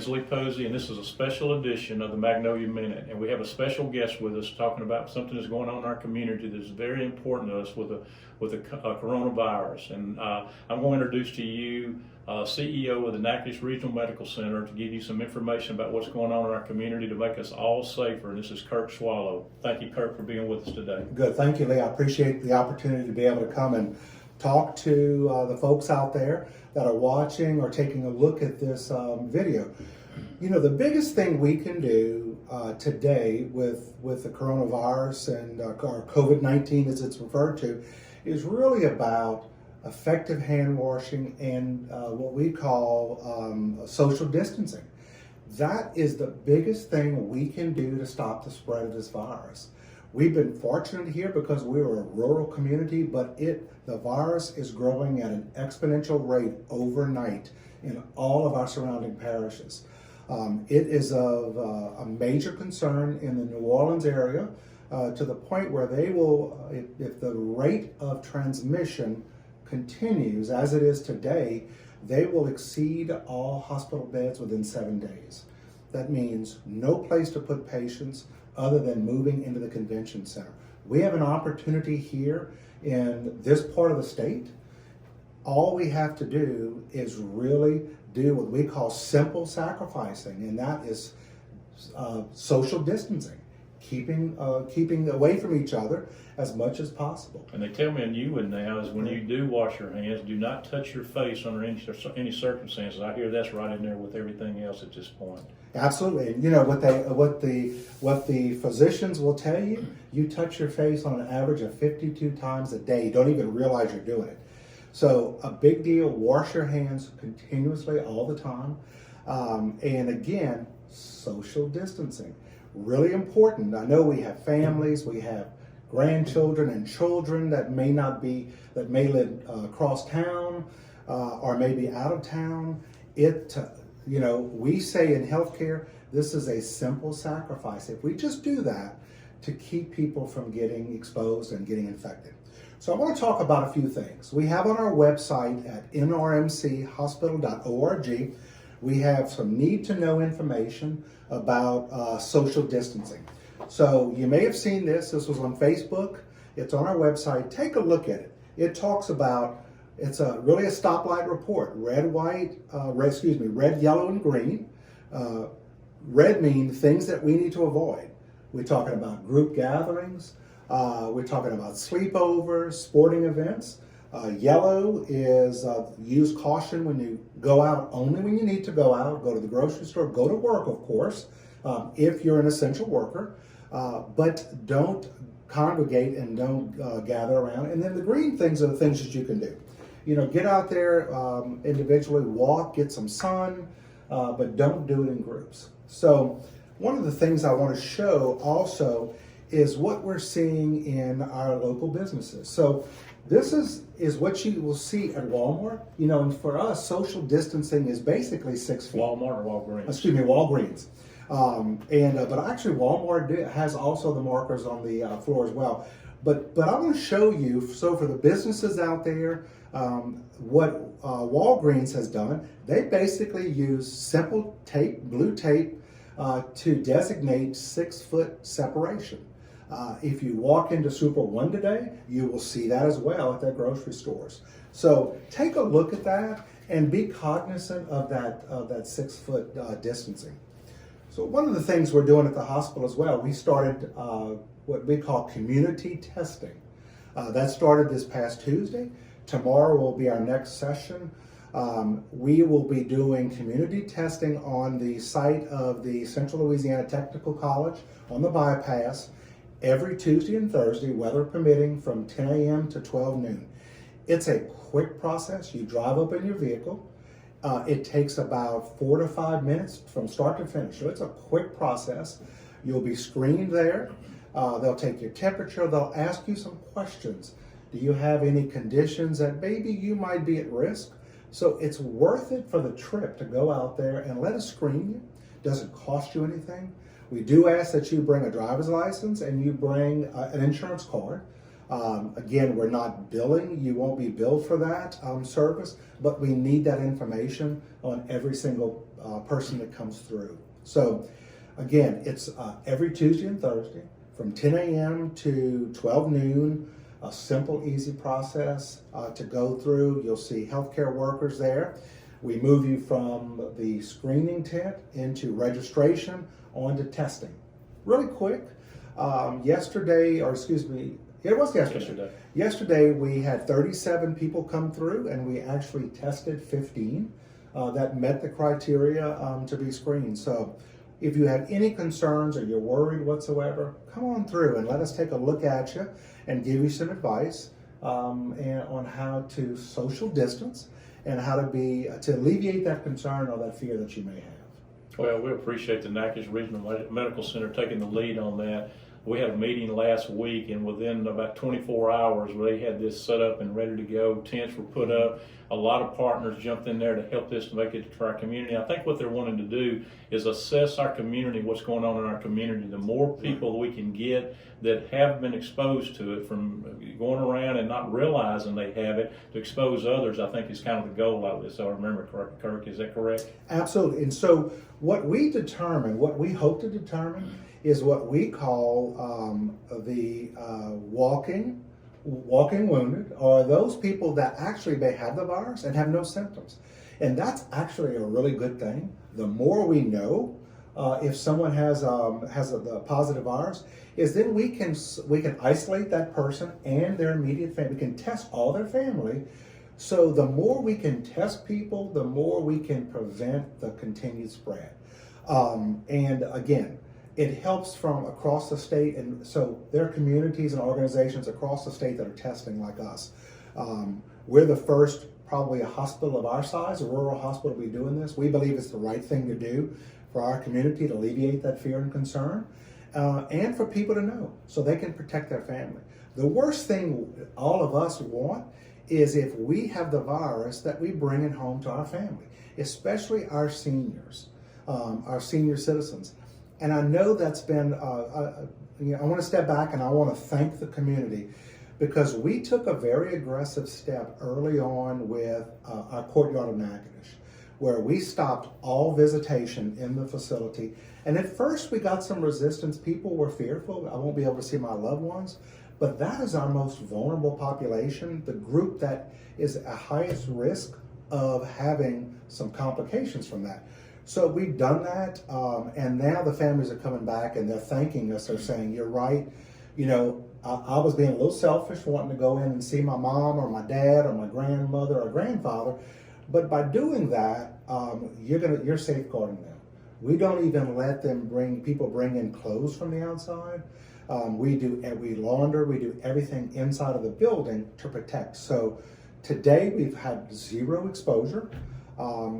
name's Lee Posey, and this is a special edition of the Magnolia Minute. And we have a special guest with us talking about something that's going on in our community that's very important to us with the coronavirus. And I'm going to introduce to you CEO of the Natchitoches Regional Medical Center to give you some information about what's going on in our community to make us all safer. And this is Kirk Swallow. Thank you, Kirk, for being with us today. Good. Thank you, Lee. I appreciate the opportunity to be able to come and talk to the folks out there that are watching or taking a look at this video. You know, the biggest thing we can do today with the coronavirus and our COVID-19 as it's referred to is really about effective hand washing and what we call social distancing. That is the biggest thing we can do to stop the spread of this virus. We've been fortunate here because we're a rural community, but the virus is growing at an exponential rate overnight in all of our surrounding parishes. It is of a major concern in the New Orleans area to the point where they will, if the rate of transmission continues as it is today, they will exceed all hospital beds within 7 days. That means no place to put patients other than moving into the convention center. We have an opportunity here in this part of the state. All we have to do is really do what we call simple sacrificing, and that is social distancing, keeping away from each other as much as possible. And they tell me in you would now is when you do wash your hands, do not touch your face under any circumstances. I hear that's right in there with everything else at this point. Absolutely. And you know what the physicians will tell you, you touch your face on an average of 52 times a day. You don't even realize you're doing it. So a big deal, wash your hands continuously all the time. And again, social distancing, really important. I know we have families, we have grandchildren and children that may live across town or maybe out of town. You know, we say in healthcare, this is a simple sacrifice. If we just do that to keep people from getting exposed and getting infected. So I want to talk about a few things. We have on our website at nrmchospital.org, we have some need to know information about social distancing. So you may have seen this. This was on Facebook. It's on our website. Take a look at it. It talks about, it's really a stoplight report. Red, yellow, and green. Red means things that we need to avoid. We're talking about group gatherings. We're talking about sleepovers, sporting events. Yellow is use caution when you go out, only when you need to go out. Go to the grocery store, go to work, of course, if you're an essential worker. But don't congregate and don't gather around. And then the green things are the things that you can do. You know, get out there individually, walk, get some sun, but don't do it in groups. So one of the things I want to show also is what we're seeing in our local businesses. So this is what you will see at Walmart. You know, and for us, social distancing is basically 6 feet. Walmart or Walgreens? Excuse me, Walgreens. But actually Walmart has also the markers on the floor as well. But I want to show you, so for the businesses out there, what Walgreens has done, they basically use simple tape, blue tape, to designate 6 foot separation. If you walk into Super One today, you will see that as well at their grocery stores. So take a look at that and be cognizant of that 6 foot distancing. So one of the things we're doing at the hospital as well, we started what we call community testing. That started this past Tuesday. Tomorrow will be our next session. We will be doing community testing on the site of the Central Louisiana Technical College on the bypass every Tuesday and Thursday, weather permitting, from 10 a.m. to 12 noon. It's a quick process. You drive up in your vehicle. It takes about 4 to 5 minutes from start to finish. So it's a quick process. You'll be screened there. They'll take your temperature. They'll ask you some questions. Do you have any conditions that maybe you might be at risk? So it's worth it for the trip to go out there and let us screen you. Doesn't cost you anything. We do ask that you bring a driver's license and you bring an insurance card. Again, we're not billing. You won't be billed for that service, but we need that information on every single person that comes through. So again, it's every Tuesday and Thursday from 10 a.m. to 12 noon. A simple, easy process to go through. You'll see healthcare workers there. We move you from the screening tent into registration onto testing. Really quick. Yesterday, or excuse me, it was yesterday. Yesterday we had 37 people come through, and we actually tested 15 that met the criteria to be screened. So if you have any concerns or you're worried whatsoever, come on through and let us take a look at you and give you some advice and on how to social distance and how to alleviate that concern or that fear that you may have. Well, we appreciate the Natchitoches Regional Medical Center taking the lead on that. We had a meeting last week, and within about 24 hours, they had this set up and ready to go. Tents were put up. A lot of partners jumped in there to help this to make it to our community. I think what they're wanting to do is assess our community, what's going on in our community. The more people we can get that have been exposed to it, from going around and not realizing they have it, to expose others, I think is kind of the goal of this. So I remember, Kirk, is that correct? Absolutely. And so what we hope to determine is what we call the walking wounded, or those people that actually may have the virus and have no symptoms. And that's actually a really good thing. The more we know if someone has the positive virus, is then we can isolate that person and their immediate family. We can test all their family. So the more we can test people, the more we can prevent the continued spread. And again, it helps from across the state, and so there are communities and organizations across the state that are testing like us. We're the first, probably a hospital of our size, a rural hospital, to be doing this. We believe it's the right thing to do for our community to alleviate that fear and concern, and for people to know so they can protect their family. The worst thing all of us want is if we have the virus that we bring it home to our family, especially our seniors, our senior citizens. And I know that's been, I want to step back and I want to thank the community, because we took a very aggressive step early on with our courtyard of Natchitoches, where we stopped all visitation in the facility. And at first we got some resistance. People were fearful, I won't be able to see my loved ones. But that is our most vulnerable population, the group that is at highest risk of having some complications from that. So we've done that, and now the families are coming back and they're thanking us. They're saying, you're right. I was being a little selfish, wanting to go in and see my mom or my dad or my grandmother or grandfather. But by doing that, you're safeguarding them. We don't even let people bring in clothes from the outside. We launder, we do everything inside of the building to protect. So today we've had 0 exposure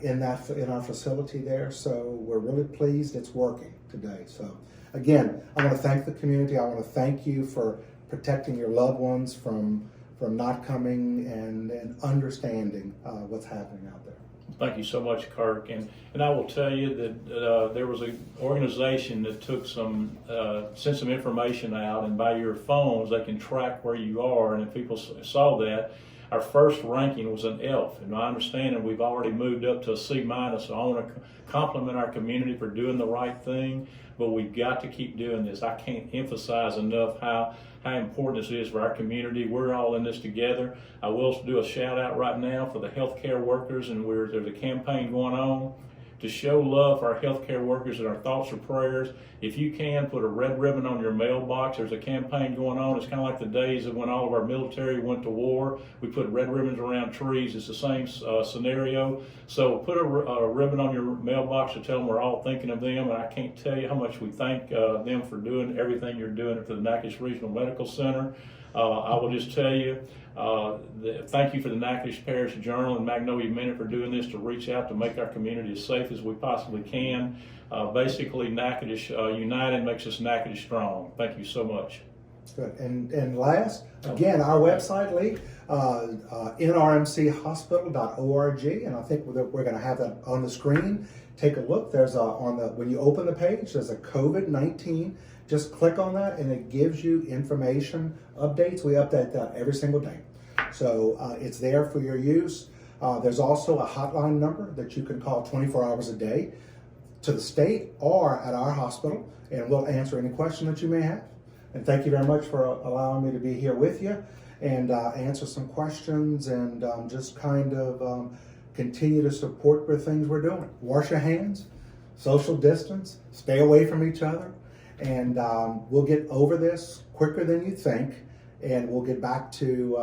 in our facility there. So we're really pleased it's working today. So again, I want to thank the community. I want to thank you for protecting your loved ones from not coming and understanding what's happening out there. Thank you so much, Kirk. And I will tell you that there was an organization that took sent some information out, and by your phones they can track where you are. And if people saw that, our first ranking was an F. In my understanding, we've already moved up to a C-. So I want to compliment our community for doing the right thing, but we've got to keep doing this. I can't emphasize enough how important this is for our community. We're all in this together. I will do a shout out right now for the healthcare workers, and there's a campaign going on to show love for our healthcare workers, and our thoughts or prayers. If you can, put a red ribbon on your mailbox. There's a campaign going on. It's kind of like the days of when all of our military went to war. We put red ribbons around trees. It's the same scenario. So put a ribbon on your mailbox to tell them we're all thinking of them, and I can't tell you how much we thank them for doing everything you're doing for the Natchitoches Regional Medical Center. I will just tell you, thank you for the Natchitoches Parish Journal and Magnolia Minute for doing this to reach out to make our community as safe as we possibly can. Basically, Natchitoches United makes us Natchitoches strong. Thank you so much. Good. And last, again, our website link, nrmchospital.org, and I think we're going to have that on the screen. Take a look. There's when you open the page, there's a COVID-19. Just click on that and it gives you information, updates. We update that every single day. So it's there for your use. There's also a hotline number that you can call 24 hours a day to the state or at our hospital, and we'll answer any question that you may have. And thank you very much for allowing me to be here with you and answer some questions and just kind of continue to support the things we're doing. Wash your hands, social distance, stay away from each other, and we'll get over this quicker than you think, and we'll get back to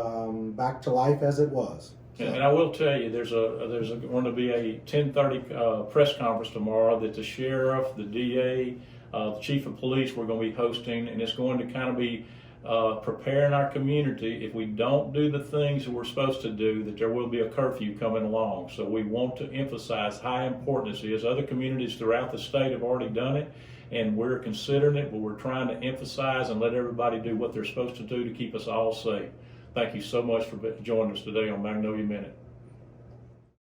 life as it was. And I will tell you, there's going to be a 10:30 press conference tomorrow that the sheriff, the DA, the chief of police we're going to be hosting, and it's going to kind of be preparing our community. If we don't do the things that we're supposed to do, that there will be a curfew coming along. So we want to emphasize how important this is. Other communities throughout the state have already done it, and we're considering it, but we're trying to emphasize and let everybody do what they're supposed to do to keep us all safe. Thank you so much for joining us today on Magnolia Minute.